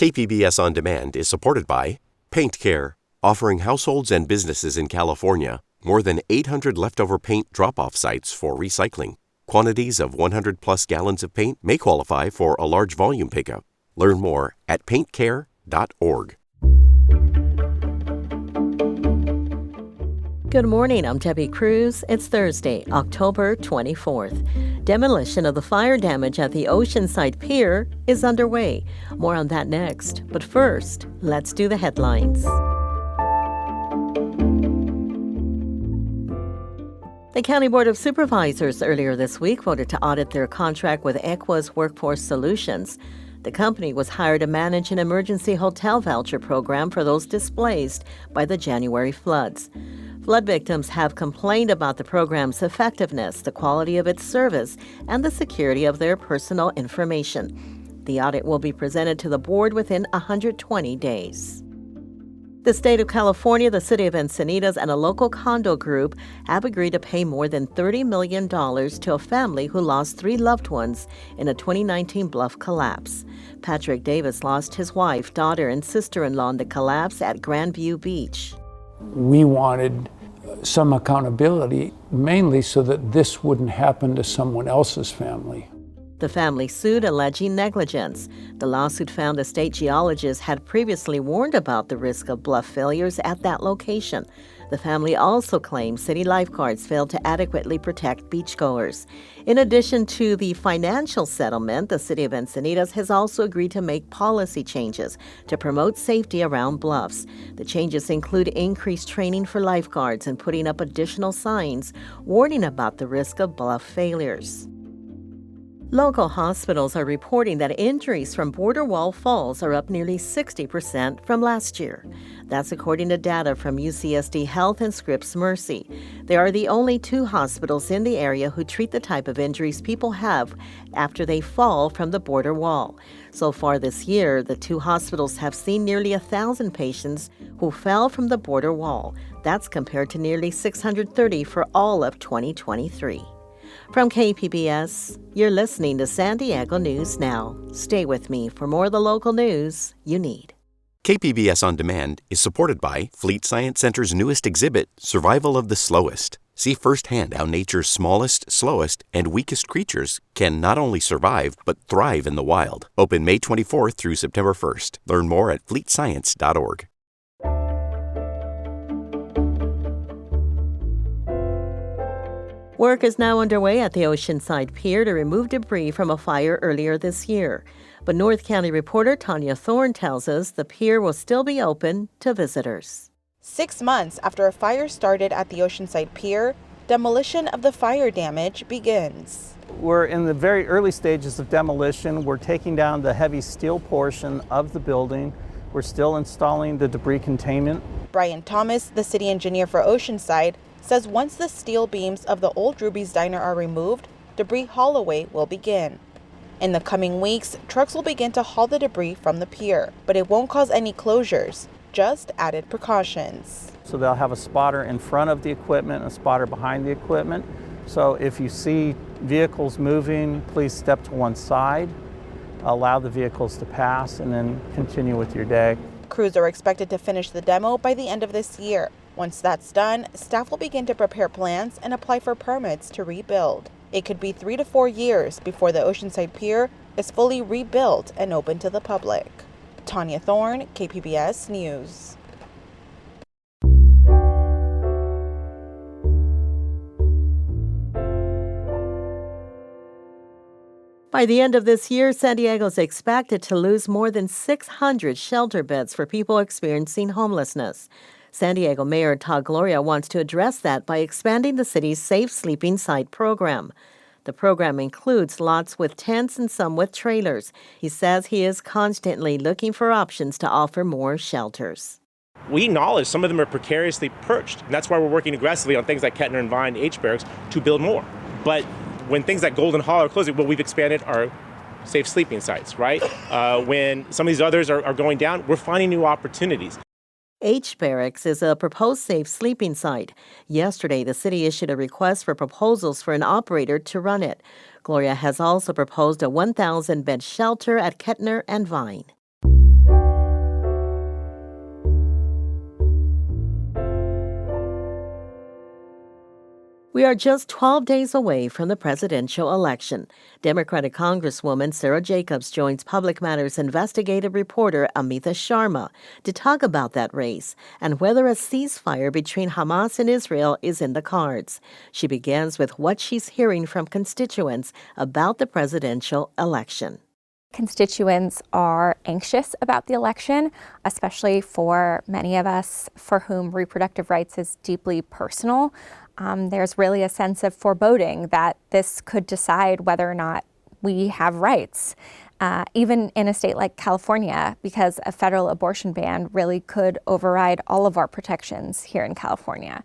KPBS On Demand is supported by Paint Care, offering households and businesses in California more than 800 leftover paint drop-off sites for recycling. Quantities of 100-plus gallons of paint may qualify for a large volume pickup. Learn more at paintcare.org. Good morning, I'm Debbie Cruz. It's Thursday, October 24th. Demolition of the fire damage at the Oceanside Pier is underway. More on that next. But first, let's do the headlines. The County Board of Supervisors earlier this week voted to audit their contract with Equa's Workforce Solutions. The company was hired to manage an emergency hotel voucher program for those displaced by the January floods. Flood victims have complained about the program's effectiveness, the quality of its service, and the security of their personal information. The audit will be presented to the board within 120 days. The state of California, the city of Encinitas, and a local condo group have agreed to pay more than $30 million to a family who lost 3 loved ones in a 2019 bluff collapse. Patrick Davis lost his wife, daughter, and sister-in-law in the collapse at Grandview Beach. We wanted some accountability, mainly so that this wouldn't happen to someone else's family. The family sued, alleging negligence. The lawsuit found the state geologist had previously warned about the risk of bluff failures at that location. The family also claimed city lifeguards failed to adequately protect beachgoers. In addition to the financial settlement, the city of Encinitas has also agreed to make policy changes to promote safety around bluffs. The changes include increased training for lifeguards and putting up additional signs warning about the risk of bluff failures. Local hospitals are reporting that injuries from border wall falls are up nearly 60% from last year. That's according to data from UCSD Health and Scripps Mercy. They are the only 2 hospitals in the area who treat the type of injuries people have after they fall from the border wall. So far this year, the 2 hospitals have seen nearly 1,000 patients who fell from the border wall. That's compared to nearly 630 for all of 2023. From KPBS, you're listening to San Diego News Now. Stay with me for more of the local news you need. KPBS On Demand is supported by Fleet Science Center's newest exhibit, Survival of the Slowest. See firsthand how nature's smallest, slowest, and weakest creatures can not only survive, but thrive in the wild. Open May 24th through September 1st. Learn more at fleetscience.org. Work is now underway at the Oceanside Pier to remove debris from a fire earlier this year. But North County reporter Tanya Thorne tells us the pier will still be open to visitors. 6 months after a fire started at the Oceanside Pier, demolition of the fire damage begins. We're in the very early stages of demolition. We're taking down the heavy steel portion of the building. We're still installing the debris containment. Brian Thomas, the city engineer for Oceanside, says once the steel beams of the old Ruby's Diner are removed, debris haul away will begin. In the coming weeks, trucks will begin to haul the debris from the pier, but it won't cause any closures, just added precautions. So they'll have a spotter in front of the equipment, a spotter behind the equipment. So if you see vehicles moving, please step to one side, allow the vehicles to pass, and then continue with your day. Crews are expected to finish the demo by the end of this year. Once that's done, staff will begin to prepare plans and apply for permits to rebuild. It could be 3 to 4 years before the Oceanside Pier is fully rebuilt and open to the public. Tanya Thorne, KPBS News. By the end of this year, San Diego is expected to lose more than 600 shelter beds for people experiencing homelessness. San Diego Mayor Todd Gloria wants to address that by expanding the city's Safe Sleeping Site program. The program includes lots with tents and some with trailers. He says he is constantly looking for options to offer more shelters. We acknowledge some of them are precariously perched, and that's why we're working aggressively on things like Kettner and Vine, H Barracks, to build more. But when things like Golden Hall are closing, well, we've expanded our safe sleeping sites, right? When some of these others are going down, we're finding new opportunities. H Barracks is a proposed safe sleeping site. Yesterday, the city issued a request for proposals for an operator to run it. Gloria has also proposed a 1,000-bed shelter at Kettner and Vine. We are just 12 days away from the presidential election. Democratic Congresswoman Sara Jacobs joins Public Matters investigative reporter Amita Sharma to talk about that race and whether a ceasefire between Hamas and Israel is in the cards. She begins with what she's hearing from constituents about the presidential election. Constituents are anxious about the election, especially for many of us for whom reproductive rights is deeply personal. There's really a sense of foreboding that this could decide whether or not we have rights, even in a state like California, because a federal abortion ban really could override all of our protections here in California.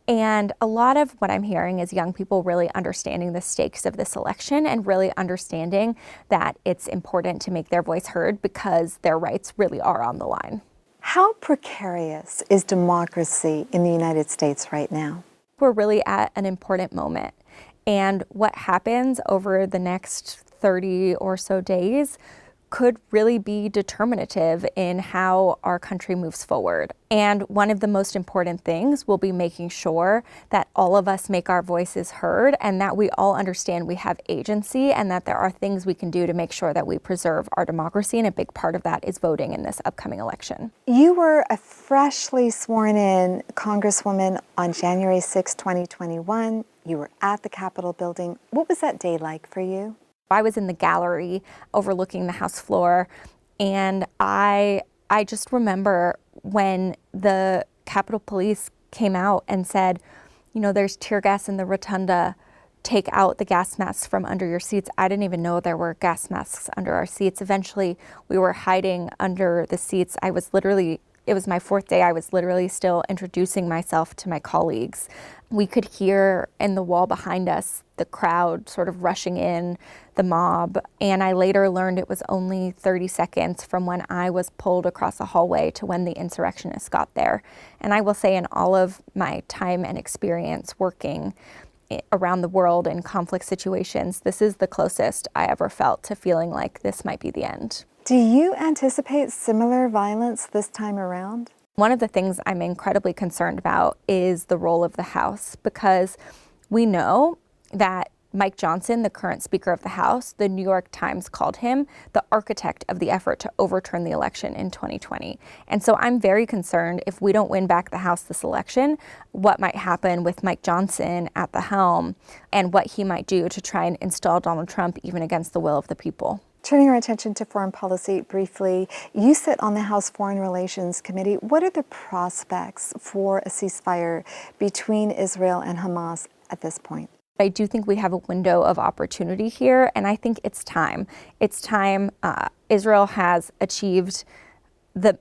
And a lot of what I'm hearing is young people really understanding the stakes of this election and really understanding that it's important to make their voice heard because their rights really are on the line. How precarious is democracy in the United States right now? We're really at an important moment. And what happens over the next 30 or so days could really be determinative in how our country moves forward. And one of the most important things will be making sure that all of us make our voices heard and that we all understand we have agency and that there are things we can do to make sure that we preserve our democracy. And a big part of that is voting in this upcoming election. You were a freshly sworn in Congresswoman on January 6, 2021. You were at the Capitol building. What was that day like for you? I was in the gallery overlooking the House floor, and I just remember when the Capitol Police came out and said, you know, there's tear gas in the rotunda, take out the gas masks from under your seats. I didn't even know there were gas masks under our seats. Eventually, we were hiding under the seats. It was my fourth day. I was literally still introducing myself to my colleagues. We could hear in the wall behind us the crowd sort of rushing in, the mob. And I later learned it was only 30 seconds from when I was pulled across a hallway to when the insurrectionists got there. And I will say in all of my time and experience working around the world in conflict situations, this is the closest I ever felt to feeling like this might be the end. Do you anticipate similar violence this time around? One of the things I'm incredibly concerned about is the role of the House, because we know that Mike Johnson, the current Speaker of the House, the New York Times called him the architect of the effort to overturn the election in 2020. And so I'm very concerned if we don't win back the House this election, what might happen with Mike Johnson at the helm and what he might do to try and install Donald Trump even against the will of the people. Turning our attention to foreign policy briefly, you sit on the House Foreign Relations Committee. What are the prospects for a ceasefire between Israel and Hamas at this point? I do think we have a window of opportunity here, and I think it's time. It's time. Israel has achieved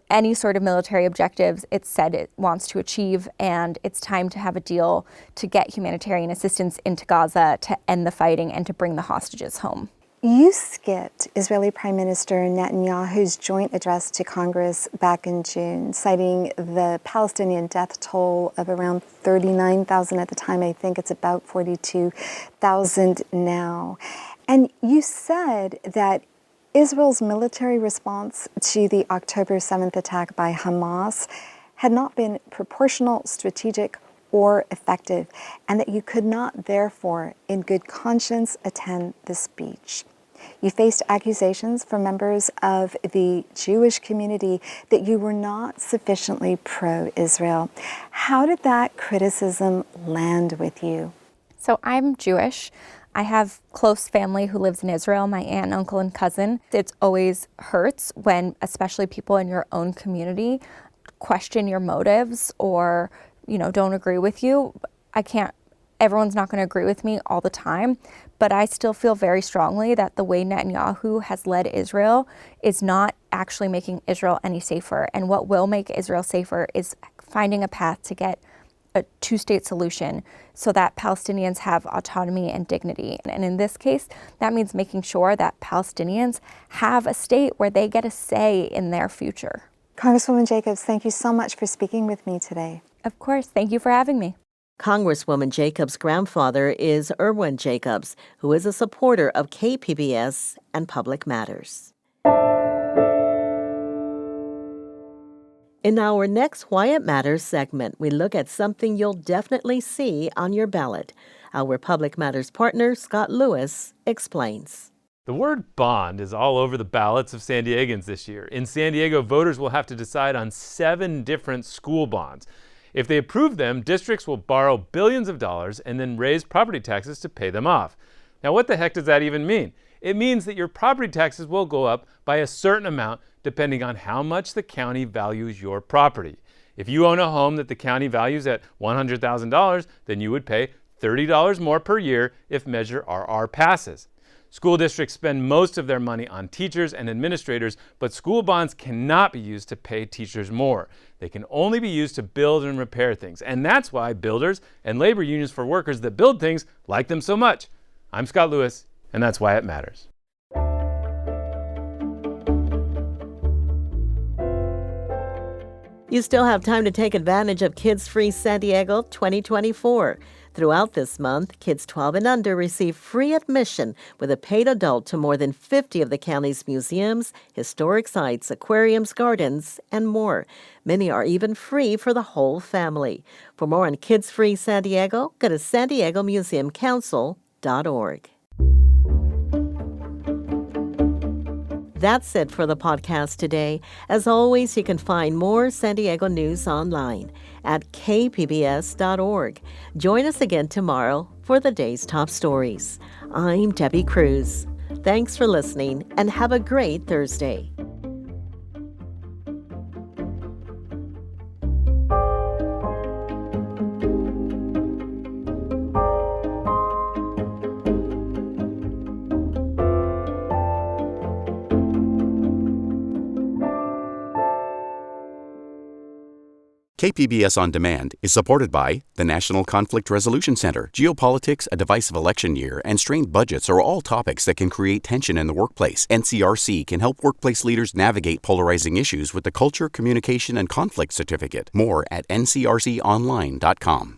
any sort of military objectives it said it wants to achieve, and it's time to have a deal to get humanitarian assistance into Gaza, to end the fighting, and to bring the hostages home. You skipped Israeli Prime Minister Netanyahu's joint address to Congress back in June, citing the Palestinian death toll of around 39,000 at the time. I think it's about 42,000 now. And you said that Israel's military response to the October 7th attack by Hamas had not been proportional, strategic, or effective, and that you could not, therefore, in good conscience, attend the speech. You faced accusations from members of the Jewish community that you were not sufficiently pro-Israel. How did that criticism land with you? So I'm Jewish. I have close family who lives in Israel, my aunt, uncle, and cousin. It always hurts when especially people in your own community question your motives or don't agree with you. Everyone's not going to agree with me all the time, but I still feel very strongly that the way Netanyahu has led Israel is not actually making Israel any safer. And what will make Israel safer is finding a path to get a two-state solution so that Palestinians have autonomy and dignity. And in this case, that means making sure that Palestinians have a state where they get a say in their future. Congresswoman Jacobs, thank you so much for speaking with me today. Of course. Thank you for having me. Congresswoman Jacobs' grandfather is Erwin Jacobs, who is a supporter of KPBS and Public Matters. In our next Why It Matters segment, we look at something you'll definitely see on your ballot. Our Public Matters partner, Scott Lewis, explains. The word bond is all over the ballots of San Diegans this year. In San Diego, voters will have to decide on 7 different school bonds. If they approve them, districts will borrow billions of dollars and then raise property taxes to pay them off. Now, what the heck does that even mean? It means that your property taxes will go up by a certain amount depending on how much the county values your property. If you own a home that the county values at $100,000, then you would pay $30 more per year if Measure RR passes. School districts spend most of their money on teachers and administrators, but school bonds cannot be used to pay teachers more. They can only be used to build and repair things, and that's why builders and labor unions for workers that build things like them so much. I'm Scott Lewis, and that's why it matters. You still have time to take advantage of Kids Free San Diego 2024. Throughout this month, kids 12 and under receive free admission with a paid adult to more than 50 of the county's museums, historic sites, aquariums, gardens, and more. Many are even free for the whole family. For more on Kids Free San Diego, go to SanDiegoMuseumCouncil.org. That's it for the podcast today. As always, you can find more San Diego news online at kpbs.org. Join us again tomorrow for the day's top stories. I'm Debbie Cruz. Thanks for listening and have a great Thursday. KPBS On Demand is supported by the National Conflict Resolution Center. Geopolitics, a divisive election year, and strained budgets are all topics that can create tension in the workplace. NCRC can help workplace leaders navigate polarizing issues with the Culture, Communication, and Conflict Certificate. More at ncrconline.com.